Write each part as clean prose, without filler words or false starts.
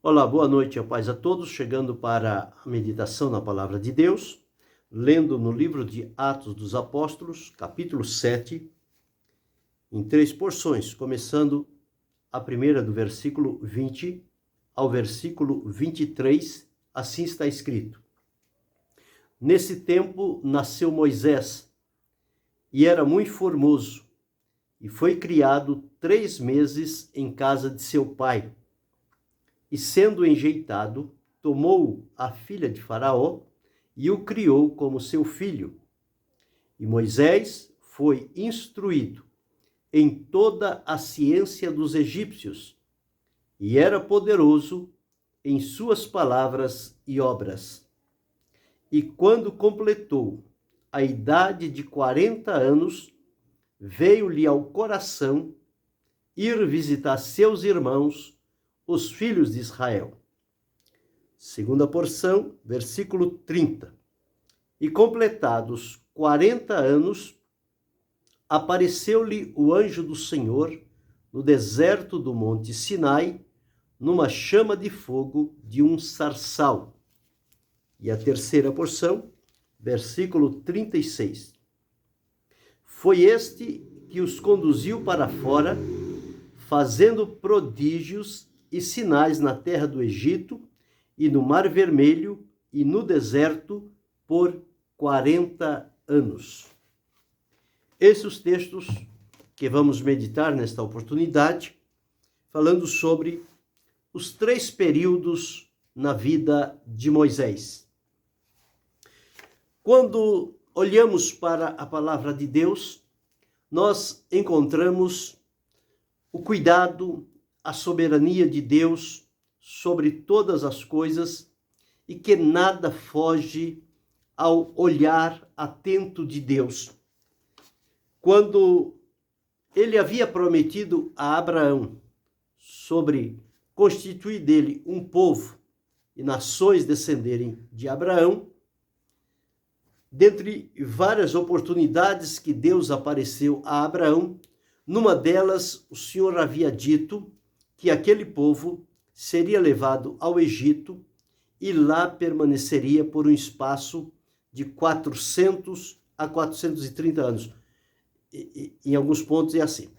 Olá, boa noite, a paz a todos, chegando para a meditação na Palavra de Deus, lendo no livro de Atos dos Apóstolos, capítulo 7, em 3 porções, começando a primeira do versículo 20 ao versículo 23, assim está escrito. Nesse tempo nasceu Moisés, e era muito formoso, e foi criado 3 meses em casa de seu pai. E sendo enjeitado, tomou a filha de Faraó e o criou como seu filho. E Moisés foi instruído em toda a ciência dos egípcios, e era poderoso em suas palavras e obras. E quando completou a idade de 40 anos, veio-lhe ao coração ir visitar seus irmãos, os filhos de Israel. Segunda porção, versículo 30. E completados 40 anos, apareceu-lhe o anjo do Senhor no deserto do monte Sinai, numa chama de fogo de um sarçal. E a terceira porção, versículo 36. Foi este que os conduziu para fora, fazendo prodígios e sinais na terra do Egito, e no Mar Vermelho, e no deserto, por 40 anos. Esses os textos que vamos meditar nesta oportunidade, falando sobre os 3 períodos na vida de Moisés. Quando olhamos para a palavra de Deus, nós encontramos o cuidado, a soberania de Deus sobre todas as coisas e que nada foge ao olhar atento de Deus. Quando ele havia prometido a Abraão sobre constituir dele um povo e nações descenderem de Abraão, dentre várias oportunidades que Deus apareceu a Abraão, numa delas o Senhor havia dito que aquele povo seria levado ao Egito e lá permaneceria por um espaço de 400 a 430 anos. Em alguns pontos é assim.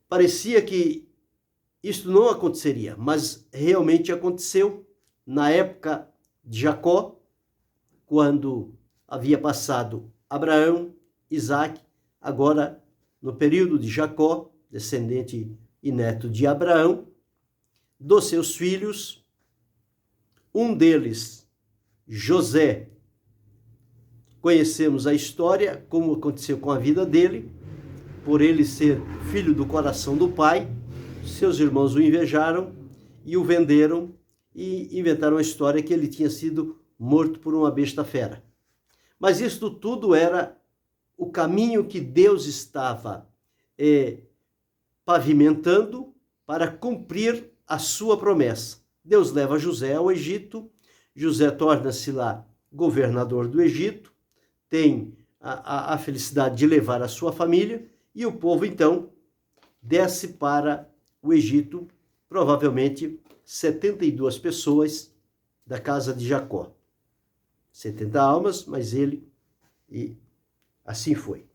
Parecia que isso não aconteceria, mas realmente aconteceu na época de Jacó, quando havia passado Abraão, Isaque, agora no período de Jacó, descendente e neto de Abraão, dos seus filhos, um deles, José. Conhecemos a história, como aconteceu com a vida dele, por ele ser filho do coração do pai, seus irmãos o invejaram e o venderam e inventaram a história que ele tinha sido morto por uma besta fera. Mas isto tudo era o caminho que Deus estava pavimentando para cumprir a sua promessa. Deus leva José ao Egito, José torna-se lá governador do Egito, tem a felicidade de levar a sua família, e o povo então desce para o Egito, provavelmente 72 pessoas da casa de Jacó. 70 almas, mas ele, e assim foi.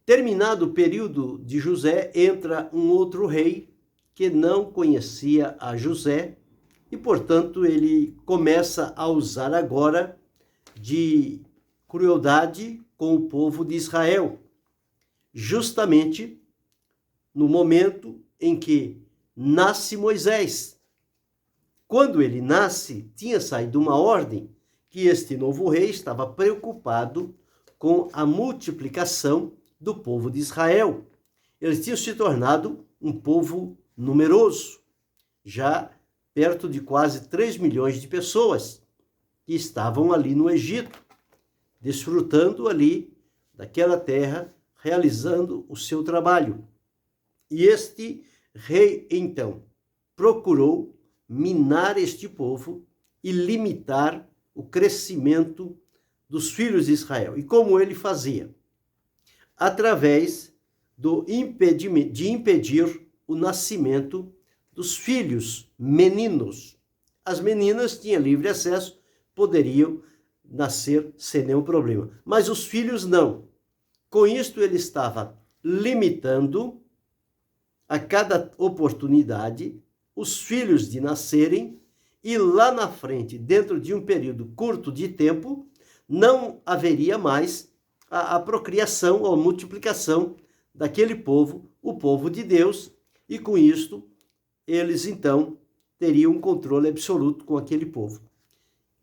Terminado o período de José, entra um outro rei que não conhecia a José e, portanto, ele começa a usar agora de crueldade com o povo de Israel, justamente no momento em que nasce Moisés. Quando ele nasce, tinha saído uma ordem que este novo rei estava preocupado com a multiplicação do povo de Israel. Eles tinham se tornado um povo numeroso, já perto de quase 3 milhões de pessoas que estavam ali no Egito, desfrutando ali daquela terra, realizando o seu trabalho. E este rei, então, procurou minar este povo e limitar o crescimento dos filhos de Israel. E como ele fazia? Através de impedir o nascimento dos filhos meninos. As meninas tinham livre acesso, poderiam nascer sem nenhum problema, mas os filhos não. Com isto ele estava limitando a cada oportunidade os filhos de nascerem, e lá na frente, dentro de um período curto de tempo, não haveria mais a procriação ou multiplicação daquele povo, o povo de Deus, e com isto eles então teriam um controle absoluto com aquele povo.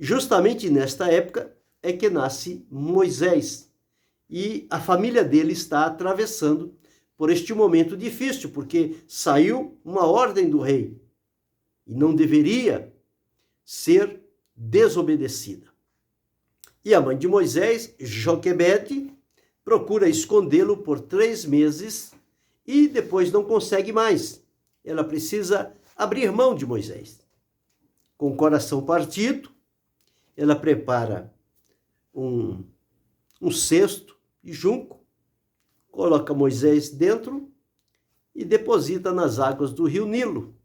Justamente nesta época é que nasce Moisés, e a família dele está atravessando por este momento difícil, porque saiu uma ordem do rei e não deveria ser desobedecida. E a mãe de Moisés, Joquebede, procura escondê-lo por 3 meses e depois não consegue mais. Ela precisa abrir mão de Moisés. Com o coração partido, ela prepara um cesto de junco, coloca Moisés dentro e deposita nas águas do rio Nilo.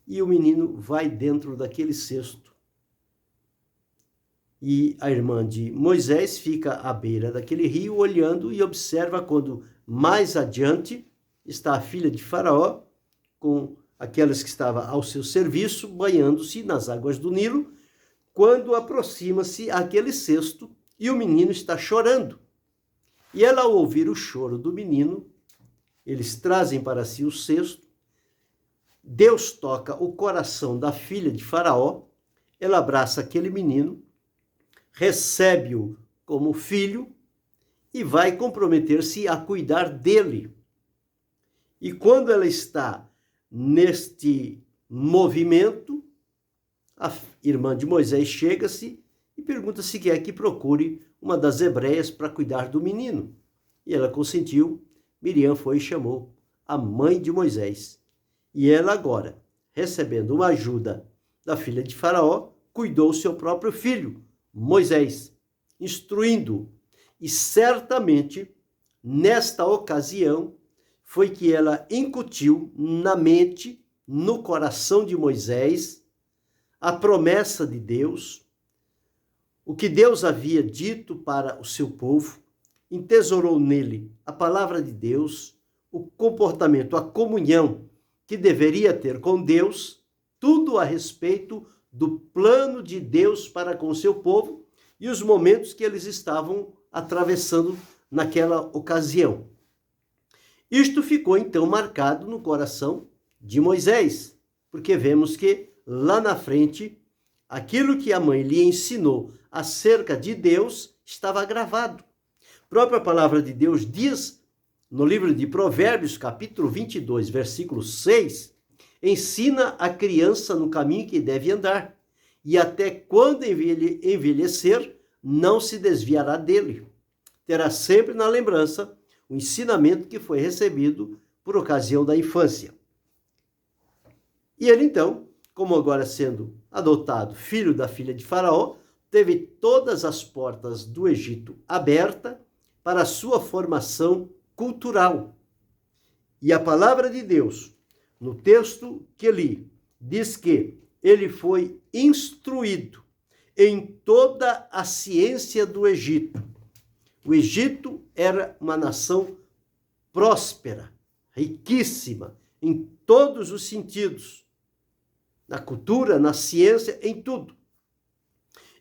E o menino vai dentro daquele cesto. E a irmã de Moisés fica à beira daquele rio, olhando e observa quando mais adiante está a filha de Faraó, com aquelas que estavam ao seu serviço, banhando-se nas águas do Nilo, quando aproxima-se aquele cesto e o menino está chorando. E ela, ao ouvir o choro do menino, eles trazem para si o cesto. Deus toca o coração da filha de Faraó, ela abraça aquele menino, recebe-o como filho e vai comprometer-se a cuidar dele. E quando ela está neste movimento, a irmã de Moisés chega-se e pergunta se quer que procure uma das hebreias para cuidar do menino. E ela consentiu. Miriam foi e chamou a mãe de Moisés. E ela agora, recebendo uma ajuda da filha de Faraó, cuidou seu próprio filho, Moisés, instruindo-o. E certamente, nesta ocasião, foi que ela incutiu na mente, no coração de Moisés, a promessa de Deus, o que Deus havia dito para o seu povo, entesourou nele a palavra de Deus, o comportamento, a comunhão que deveria ter com Deus, tudo a respeito do plano de Deus para com o seu povo e os momentos que eles estavam atravessando naquela ocasião. Isto ficou então marcado no coração de Moisés, porque vemos que lá na frente, aquilo que a mãe lhe ensinou acerca de Deus estava gravado. A própria palavra de Deus diz, no livro de Provérbios, capítulo 22, versículo 6, ensina a criança no caminho que deve andar, e até quando envelhecer, não se desviará dele. Terá sempre na lembrança o ensinamento que foi recebido por ocasião da infância. E ele então, como agora sendo adotado filho da filha de Faraó, teve todas as portas do Egito abertas para a sua formação cultural. E a palavra de Deus, no texto que li, diz que ele foi instruído em toda a ciência do Egito. O Egito era uma nação próspera, riquíssima, em todos os sentidos. Na cultura, na ciência, em tudo.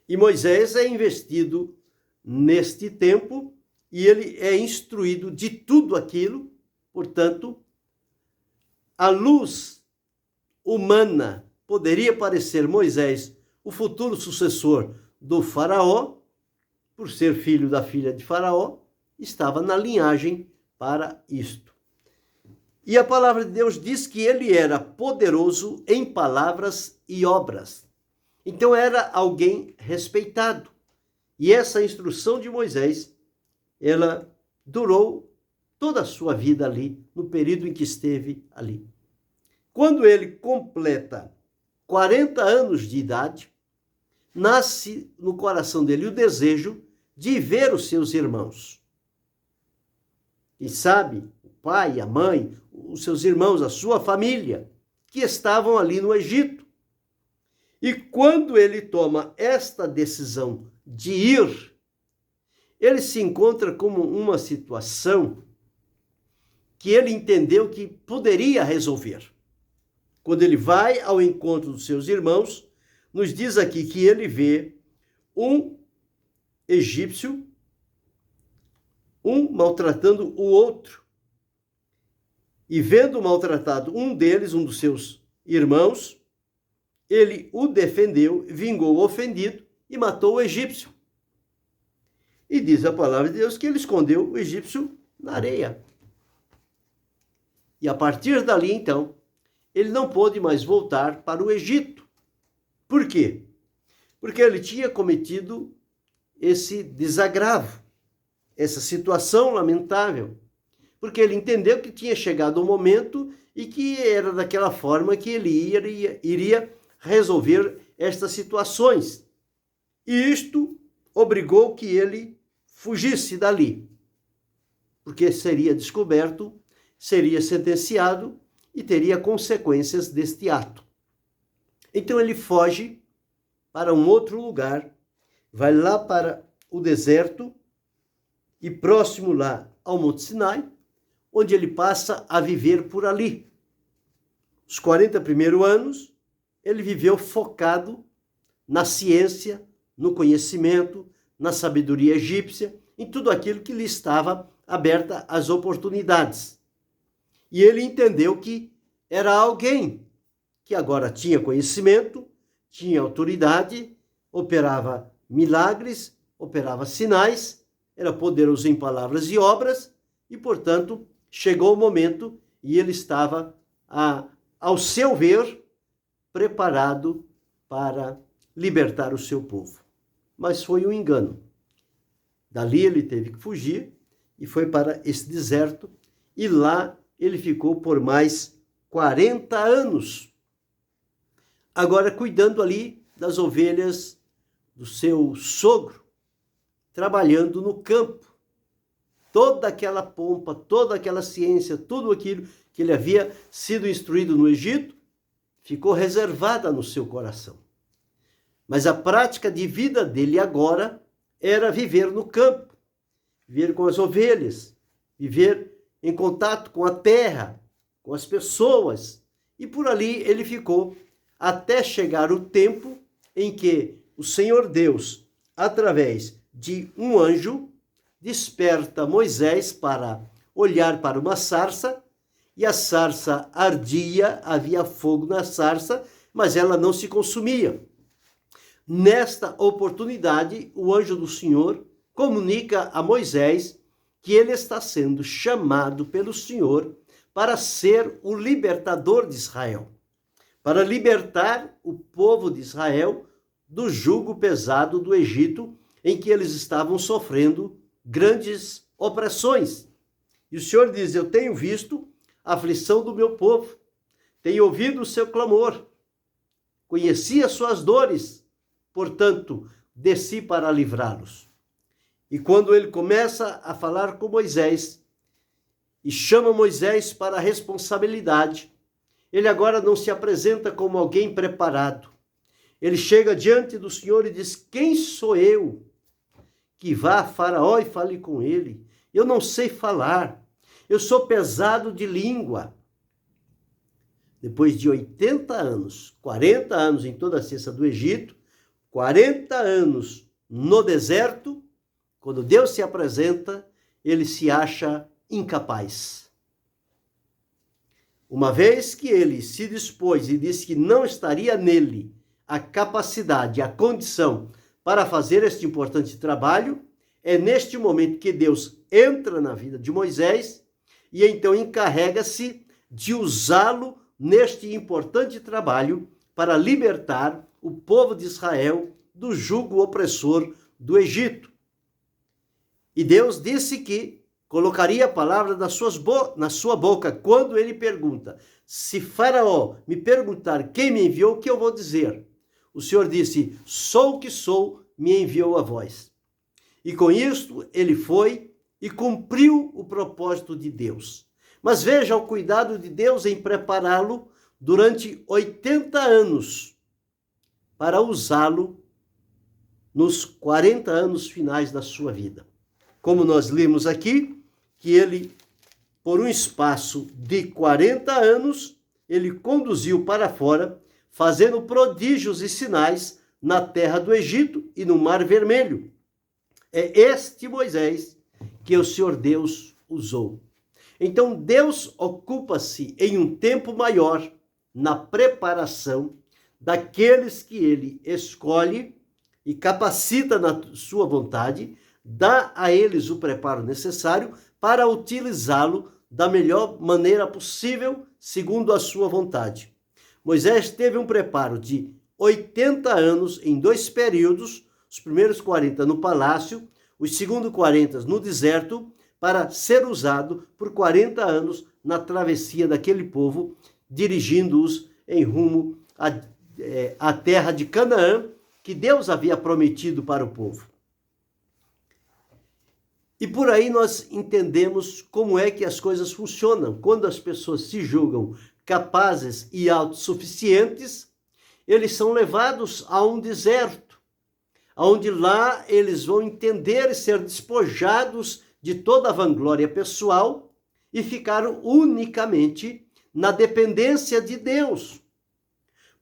E Moisés é investido neste tempo e ele é instruído de tudo aquilo, portanto, a luz humana poderia parecer Moisés o futuro sucessor do faraó, por ser filho da filha de Faraó, estava na linhagem para isto. E a palavra de Deus diz que ele era poderoso em palavras e obras. Então era alguém respeitado. E essa instrução de Moisés, ela durou toda a sua vida ali, no período em que esteve ali. Quando ele completa 40 anos de idade, nasce no coração dele o desejo de ver os seus irmãos. E sabe, o pai, a mãe, os seus irmãos, a sua família, que estavam ali no Egito. E quando ele toma esta decisão de ir, ele se encontra como uma situação que ele entendeu que poderia resolver. Quando ele vai ao encontro dos seus irmãos, nos diz aqui que ele vê um egípcio, um maltratando o outro. E vendo maltratado um deles, um dos seus irmãos, ele o defendeu, vingou o ofendido e matou o egípcio. E diz a palavra de Deus que ele escondeu o egípcio na areia. E a partir dali, então, ele não pôde mais voltar para o Egito. Por quê? Porque ele tinha cometido esse desagravo, essa situação lamentável. Porque ele entendeu que tinha chegado o momento e que era daquela forma que ele iria resolver estas situações. E isto obrigou que ele fugisse dali, porque seria descoberto, seria sentenciado e teria consequências deste ato. Então ele foge para um outro lugar, vai lá para o deserto e próximo lá ao Monte Sinai, onde ele passa a viver por ali. Os 40 primeiros anos, ele viveu focado na ciência, no conhecimento, na sabedoria egípcia, em tudo aquilo que lhe estava aberta as oportunidades. E ele entendeu que era alguém que agora tinha conhecimento, tinha autoridade, operava milagres, operava sinais, era poderoso em palavras e obras, e, portanto, chegou o momento e ele estava, ao seu ver, preparado para libertar o seu povo. Mas foi um engano. Dali ele teve que fugir e foi para esse deserto, e lá ele ficou por mais 40 anos. Agora cuidando ali das ovelhas do seu sogro, trabalhando no campo. Toda aquela pompa, toda aquela ciência, tudo aquilo que ele havia sido instruído no Egito, ficou reservada no seu coração. Mas a prática de vida dele agora era viver no campo, viver com as ovelhas, viver em contato com a terra, com as pessoas. E por ali ele ficou até chegar o tempo em que o Senhor Deus, através de um anjo, desperta Moisés para olhar para uma sarça, e a sarça ardia, havia fogo na sarça, mas ela não se consumia. Nesta oportunidade, o anjo do Senhor comunica a Moisés que ele está sendo chamado pelo Senhor para ser o libertador de Israel, para libertar o povo de Israel do jugo pesado do Egito, em que eles estavam sofrendo grandes opressões. E o Senhor diz: eu tenho visto a aflição do meu povo, tenho ouvido o seu clamor, conheci as suas dores, portanto, desci para livrá-los. E quando ele começa a falar com Moisés e chama Moisés para a responsabilidade, ele agora não se apresenta como alguém preparado. Ele chega diante do Senhor e diz: quem sou eu que vá a Faraó e fale com ele? Eu não sei falar, eu sou pesado de língua. Depois de 80 anos, 40 anos em toda a ciência do Egito, 40 anos no deserto, quando Deus se apresenta, ele se acha incapaz. Uma vez que ele se dispôs e disse que não estaria nele a capacidade, a condição para fazer este importante trabalho, é neste momento que Deus entra na vida de Moisés e então encarrega-se de usá-lo neste importante trabalho para libertar o povo de Israel do jugo opressor do Egito. E Deus disse que colocaria a palavra na sua boca quando ele pergunta: se Faraó me perguntar quem me enviou, o que eu vou dizer? O Senhor disse: sou o que sou, me enviou a vós. E com isto ele foi e cumpriu o propósito de Deus. Mas veja o cuidado de Deus em prepará-lo durante 80 anos para usá-lo nos 40 anos finais da sua vida. Como nós lemos aqui, que ele, por um espaço de 40 anos, ele conduziu para fora, fazendo prodígios e sinais na terra do Egito e no Mar Vermelho. É este Moisés que o Senhor Deus usou. Então, Deus ocupa-se em um tempo maior na preparação daqueles que ele escolhe e capacita na sua vontade, dá a eles o preparo necessário para utilizá-lo da melhor maneira possível, segundo a sua vontade. Moisés teve um preparo de 80 anos em 2 períodos, os primeiros 40 no palácio, os segundos 40 no deserto, para ser usado por 40 anos na travessia daquele povo, dirigindo-os em rumo à terra de Canaã, que Deus havia prometido para o povo. E por aí nós entendemos como é que as coisas funcionam. Quando as pessoas se julgam capazes e autossuficientes, eles são levados a um deserto, onde lá eles vão entender e ser despojados de toda a vanglória pessoal e ficar unicamente na dependência de Deus.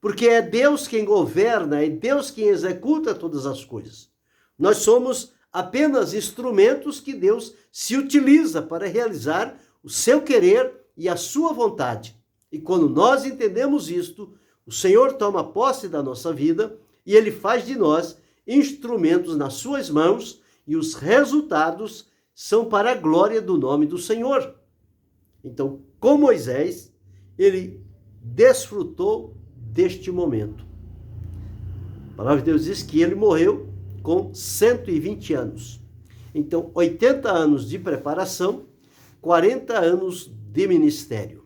Porque é Deus quem governa, é Deus quem executa todas as coisas. Nós somos apenas instrumentos que Deus se utiliza para realizar o seu querer e a sua vontade. E quando nós entendemos isto, o Senhor toma posse da nossa vida e Ele faz de nós instrumentos nas suas mãos, e os resultados são para a glória do nome do Senhor. Então, com Moisés, ele desfrutou deste momento. A palavra de Deus diz que ele morreu com 120 anos. Então, 80 anos de preparação, 40 anos de ministério.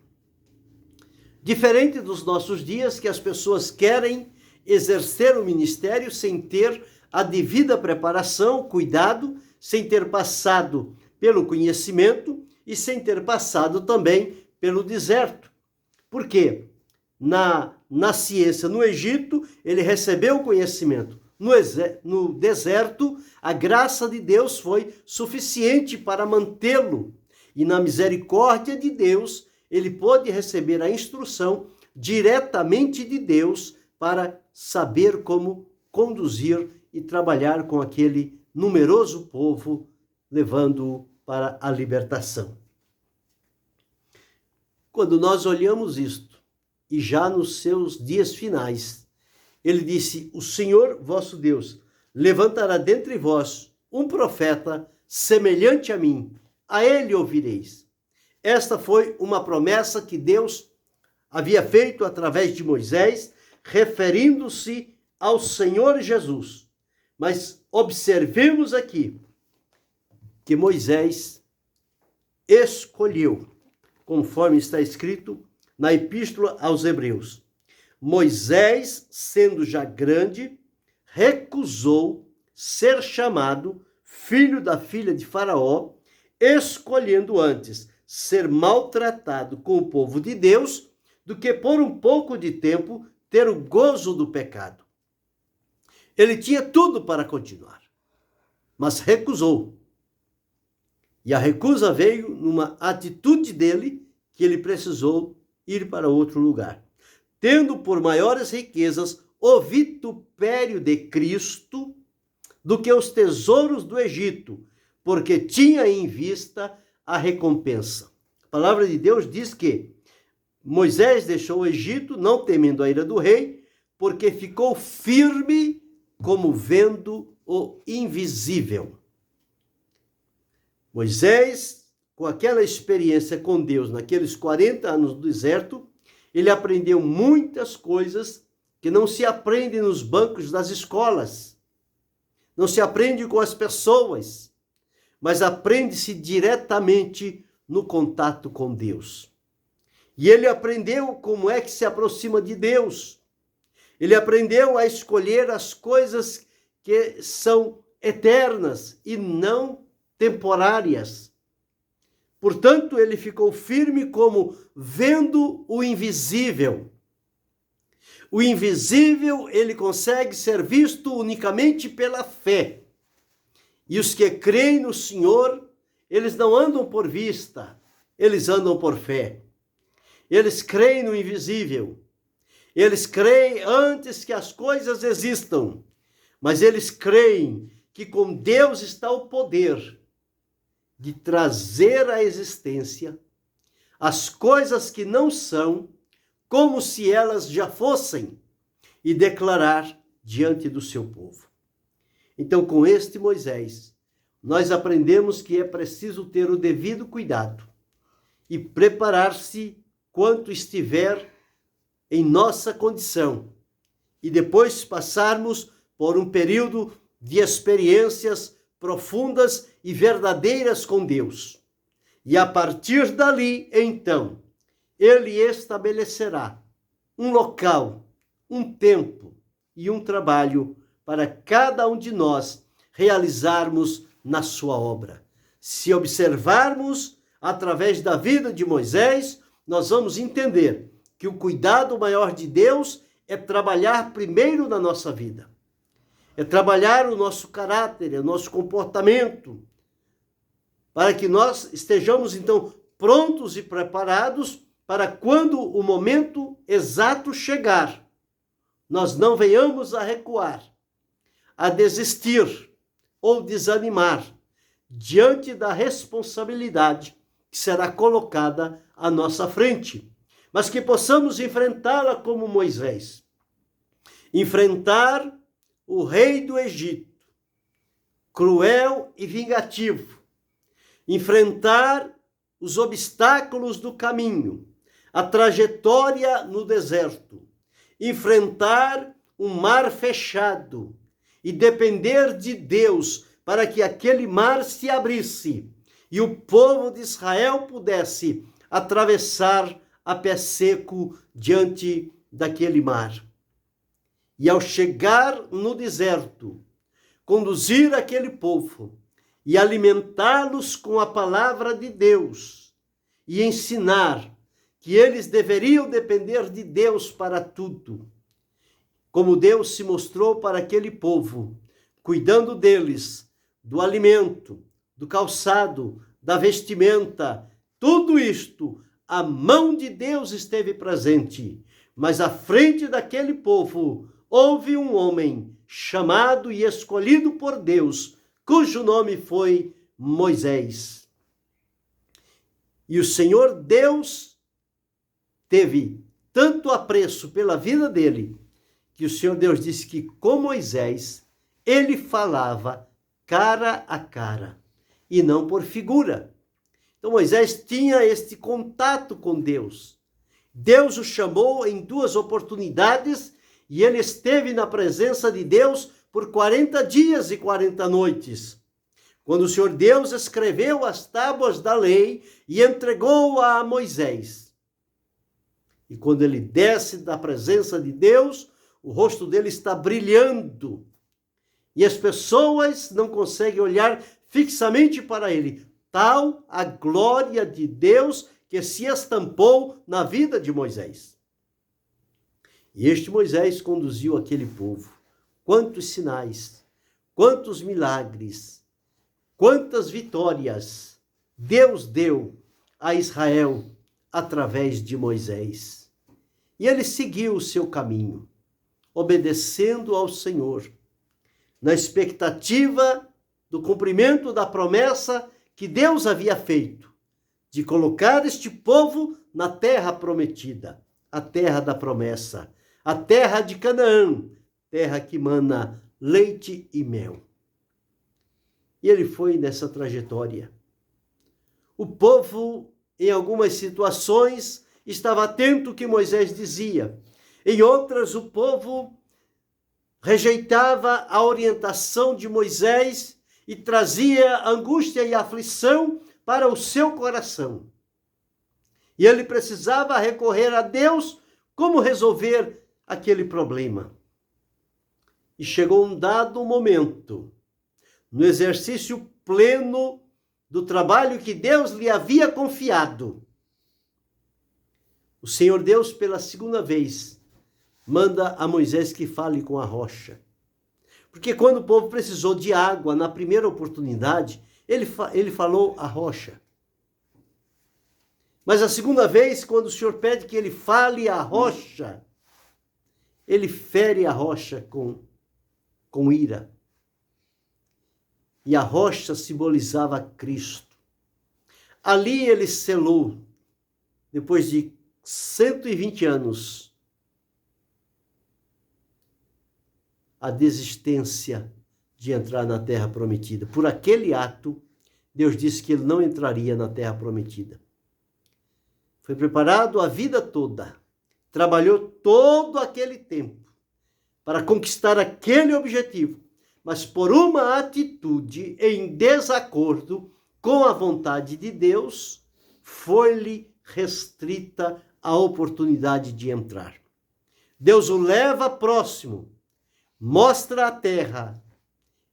Diferente dos nossos dias, que as pessoas querem exercer o ministério sem ter a devida preparação, cuidado, sem ter passado pelo conhecimento e sem ter passado também pelo deserto. Por quê? Na ciência, no Egito, ele recebeu o conhecimento. No deserto, a graça de Deus foi suficiente para mantê-lo. E na misericórdia de Deus, ele pôde receber a instrução diretamente de Deus para saber como conduzir e trabalhar com aquele numeroso povo, levando-o para a libertação. Quando nós olhamos isto, e já nos seus dias finais, ele disse: o Senhor vosso Deus levantará dentre vós um profeta semelhante a mim, a ele ouvireis. Esta foi uma promessa que Deus havia feito através de Moisés, referindo-se ao Senhor Jesus. Mas observemos aqui que Moisés escolheu, conforme está escrito na Epístola aos Hebreus. Moisés, sendo já grande, recusou ser chamado filho da filha de Faraó, escolhendo antes ser maltratado com o povo de Deus do que por um pouco de tempo ter o gozo do pecado. Ele tinha tudo para continuar, mas recusou. E a recusa veio numa atitude dele que ele precisou ir para outro lugar. Tendo por maiores riquezas o vitupério de Cristo do que os tesouros do Egito, porque tinha em vista a recompensa. A palavra de Deus diz que Moisés deixou o Egito, não temendo a ira do rei, porque ficou firme como vendo o invisível. Moisés, com aquela experiência com Deus, naqueles 40 anos do deserto, ele aprendeu muitas coisas que não se aprendem nos bancos das escolas, não se aprende com as pessoas, mas aprende-se diretamente no contato com Deus. E ele aprendeu como é que se aproxima de Deus. Ele aprendeu a escolher as coisas que são eternas e não temporárias. Portanto, ele ficou firme como vendo o invisível. O invisível, ele consegue ser visto unicamente pela fé. E os que creem no Senhor, eles não andam por vista, eles andam por fé. Eles creem no invisível. Eles creem antes que as coisas existam. Mas eles creem que com Deus está o poder de trazer à existência as coisas que não são, como se elas já fossem, e declarar diante do seu povo. Então, com este Moisés, nós aprendemos que é preciso ter o devido cuidado e preparar-se quanto estiver em nossa condição, e depois passarmos por um período de experiências profundas e verdadeiras com Deus. E a partir dali, então, ele estabelecerá um local, um tempo e um trabalho para cada um de nós realizarmos na sua obra. Se observarmos através da vida de Moisés, nós vamos entender que o cuidado maior de Deus é trabalhar primeiro na nossa vida. É trabalhar o nosso caráter, o nosso comportamento, para que nós estejamos, então, prontos e preparados para quando o momento exato chegar, nós não venhamos a recuar, a desistir ou desanimar diante da responsabilidade que será colocada à nossa frente, mas que possamos enfrentá-la como Moisés. Enfrentar o rei do Egito, cruel e vingativo. Enfrentar os obstáculos do caminho, a trajetória no deserto. Enfrentar um mar fechado e depender de Deus para que aquele mar se abrisse e o povo de Israel pudesse atravessar a pé seco diante daquele mar. E ao chegar no deserto, conduzir aquele povo e alimentá-los com a palavra de Deus e ensinar que eles deveriam depender de Deus para tudo. Como Deus se mostrou para aquele povo, cuidando deles, do alimento, do calçado, da vestimenta, tudo isto, a mão de Deus esteve presente. Mas à frente daquele povo, houve um homem chamado e escolhido por Deus, cujo nome foi Moisés. E o Senhor Deus teve tanto apreço pela vida dele, que o Senhor Deus disse que com Moisés ele falava cara a cara e não por figura. Então Moisés tinha este contato com Deus. Deus o chamou em 2 oportunidades e ele esteve na presença de Deus por 40 dias e 40 noites. Quando o Senhor Deus escreveu as tábuas da lei e entregou-a a Moisés. E quando ele desce da presença de Deus, o rosto dele está brilhando. E as pessoas não conseguem olhar fixamente para ele. Tal a glória de Deus que se estampou na vida de Moisés. E este Moisés conduziu aquele povo. Quantos sinais, quantos milagres, quantas vitórias Deus deu a Israel através de Moisés. E ele seguiu o seu caminho, obedecendo ao Senhor, na expectativa do cumprimento da promessa que Deus havia feito, de colocar este povo na terra prometida, a terra da promessa, a terra de Canaã, terra que mana leite e mel. E ele foi nessa trajetória. O povo, em algumas situações, estava atento ao que Moisés dizia. Em outras, o povo rejeitava a orientação de Moisés e trazia angústia e aflição para o seu coração. E ele precisava recorrer a Deus como resolver aquele problema. E chegou um dado momento, no exercício pleno do trabalho que Deus lhe havia confiado, o Senhor Deus, pela segunda vez, manda a Moisés que fale com a rocha. Porque quando o povo precisou de água na primeira oportunidade, ele falou à rocha. Mas a segunda vez, quando o Senhor pede que ele fale à rocha, ele fere a rocha com ira. E a rocha simbolizava Cristo. Ali ele selou, depois de 120 anos, a desistência de entrar na terra prometida. Por aquele ato, Deus disse que ele não entraria na terra prometida. Foi preparado a vida toda, trabalhou todo aquele tempo para conquistar aquele objetivo, mas por uma atitude em desacordo com a vontade de Deus, foi-lhe restrita a oportunidade de entrar. Deus o leva próximo, mostra a terra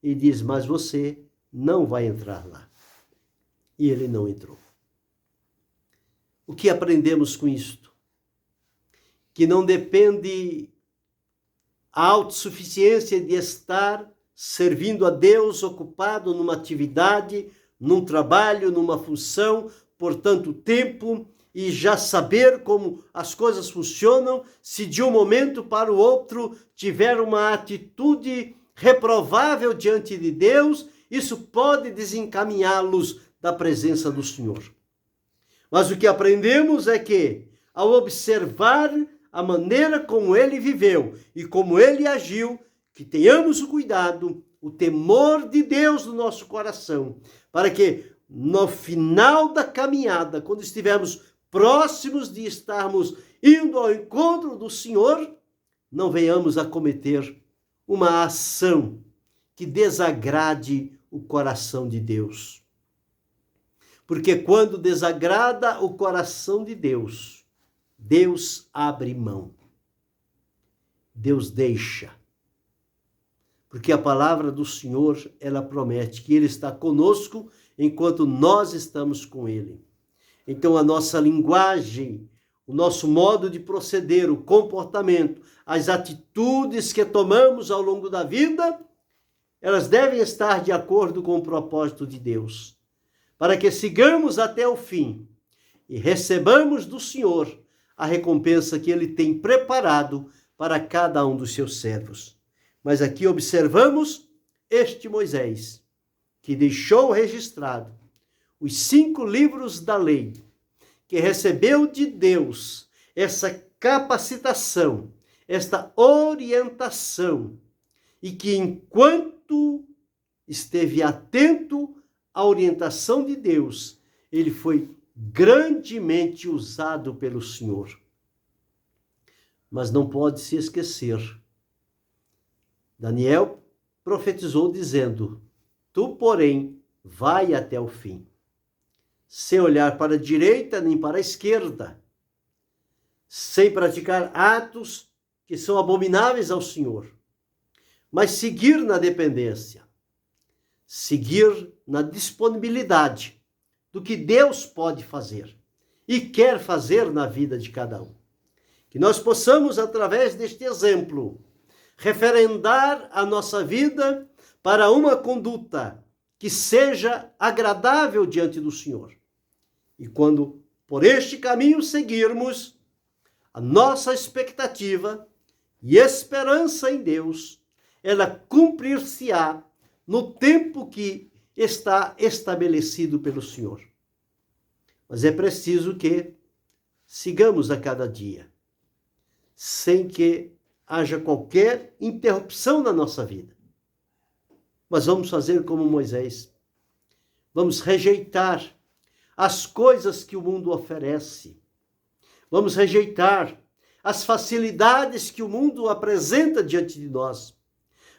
e diz, mas você não vai entrar lá. E ele não entrou. O que aprendemos com isto? Que não depende a autossuficiência de estar servindo a Deus, ocupado numa atividade, num trabalho, numa função, por tanto tempo, e já saber como as coisas funcionam, se de um momento para o outro tiver uma atitude reprovável diante de Deus, isso pode desencaminhá-los da presença do Senhor. Mas o que aprendemos é que, ao observar a maneira como ele viveu e como ele agiu, que tenhamos o cuidado, o temor de Deus no nosso coração, para que no final da caminhada, quando estivermos próximos de estarmos indo ao encontro do Senhor, não venhamos a cometer uma ação que desagrade o coração de Deus. Porque quando desagrada o coração de Deus, Deus abre mão. Deus deixa. Porque a palavra do Senhor, ela promete que Ele está conosco enquanto nós estamos com Ele. Então a nossa linguagem, o nosso modo de proceder, o comportamento, as atitudes que tomamos ao longo da vida, elas devem estar de acordo com o propósito de Deus, para que sigamos até o fim e recebamos do Senhor a recompensa que Ele tem preparado para cada um dos seus servos. Mas aqui observamos este Moisés, que deixou registrado os 5 livros da lei, que recebeu de Deus essa capacitação, esta orientação, e que enquanto esteve atento à orientação de Deus, ele foi grandemente usado pelo Senhor. Mas não pode se esquecer, Daniel profetizou dizendo, tu, porém, vai até o fim, sem olhar para a direita nem para a esquerda, sem praticar atos que são abomináveis ao Senhor, mas seguir na dependência, seguir na disponibilidade do que Deus pode fazer e quer fazer na vida de cada um. Que nós possamos, através deste exemplo, referendar a nossa vida para uma conduta que seja agradável diante do Senhor. E quando por este caminho seguirmos, a nossa expectativa e esperança em Deus, ela cumprir-se-á no tempo que está estabelecido pelo Senhor. Mas é preciso que sigamos a cada dia, sem que haja qualquer interrupção na nossa vida. Mas vamos fazer como Moisés. Vamos rejeitar as coisas que o mundo oferece. Vamos rejeitar as facilidades que o mundo apresenta diante de nós.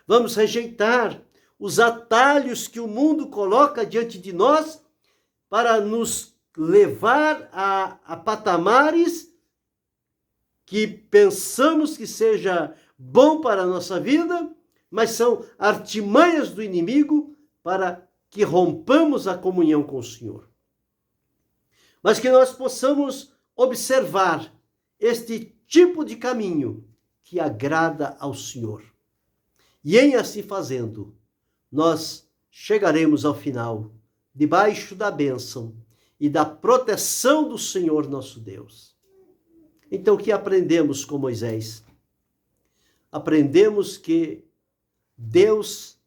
Vamos rejeitar os atalhos que o mundo coloca diante de nós para nos levar a patamares que pensamos que seja bom para a nossa vida, mas são artimanhas do inimigo para que rompamos a comunhão com o Senhor. Mas que nós possamos observar este tipo de caminho que agrada ao Senhor. E em assim fazendo, nós chegaremos ao final, debaixo da bênção e da proteção do Senhor nosso Deus. Então, o que aprendemos com Moisés? Aprendemos que Deus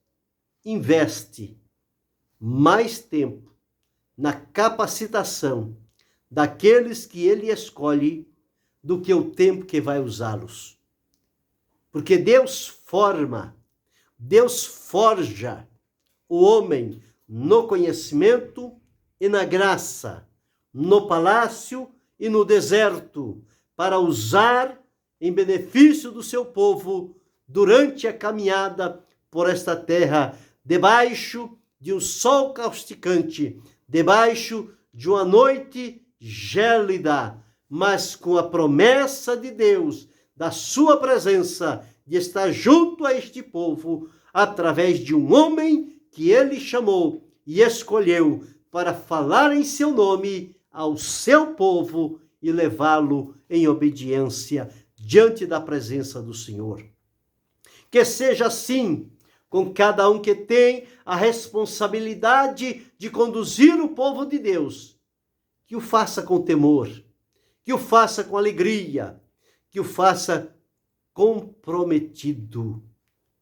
investe mais tempo na capacitação daqueles que ele escolhe do que o tempo que vai usá-los. Porque Deus forma, Deus forja o homem no conhecimento e na graça, no palácio e no deserto, para usar em benefício do seu povo durante a caminhada por esta terra, debaixo de um sol causticante, debaixo de uma noite gélida, mas com a promessa de Deus, da sua presença, de estar junto a este povo, através de um homem que ele chamou e escolheu para falar em seu nome ao seu povo e levá-lo em obediência diante da presença do Senhor. Que seja assim com cada um que tem a responsabilidade de conduzir o povo de Deus, que o faça com temor, que o faça com alegria, que o faça comprometido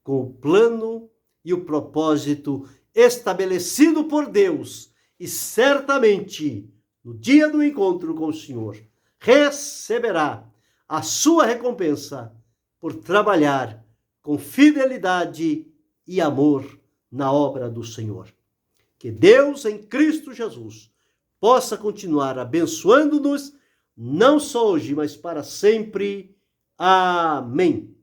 com o plano e o propósito estabelecido por Deus, e certamente, no dia do encontro com o Senhor, receberá a sua recompensa por trabalhar com fidelidade e amor na obra do Senhor. Que Deus em Cristo Jesus possa continuar abençoando-nos, não só hoje, mas para sempre. Amém.